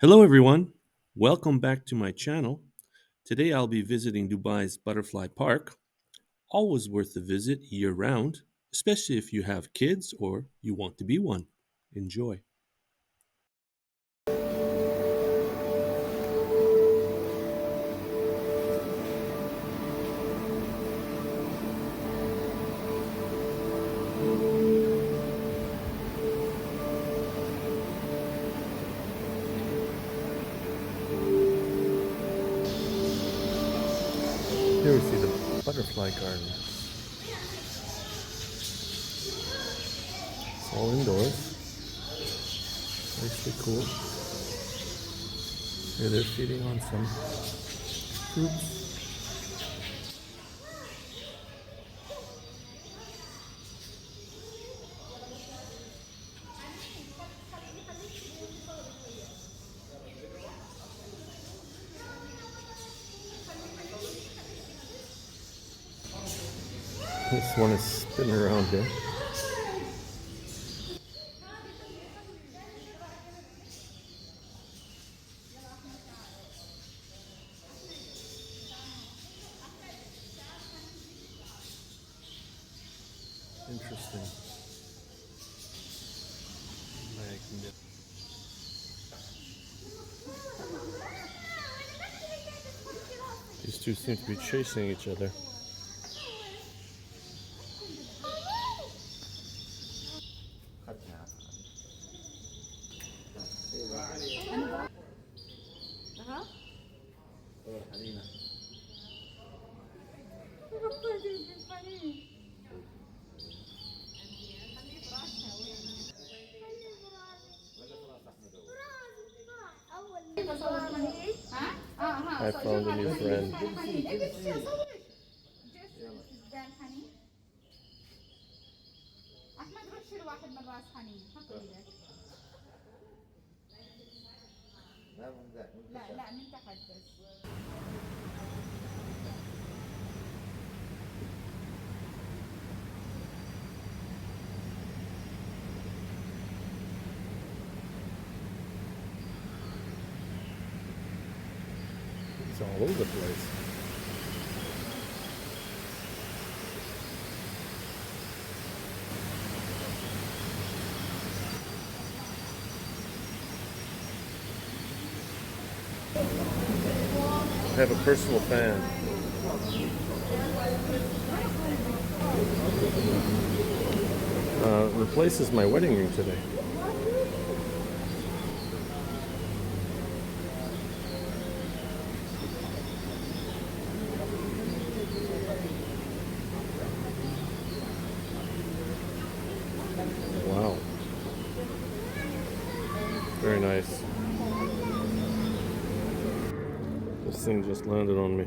Hello, everyone. Welcome back to my channel. Today I'll be visiting Dubai's Butterfly Park. Always worth a visit year round, especially if you have kids or you want to be one. Enjoy. Here we see the butterfly garden. It's all indoors. Nicely cool. Here they're feeding on some fruits. This one is spinning around here. Interesting. Magnificent. These two seem to be chasing each other. I found a new friend. It's all over the place. I have a personal fan. Replaces my wedding ring today. Wow. Very nice. This thing just landed on me.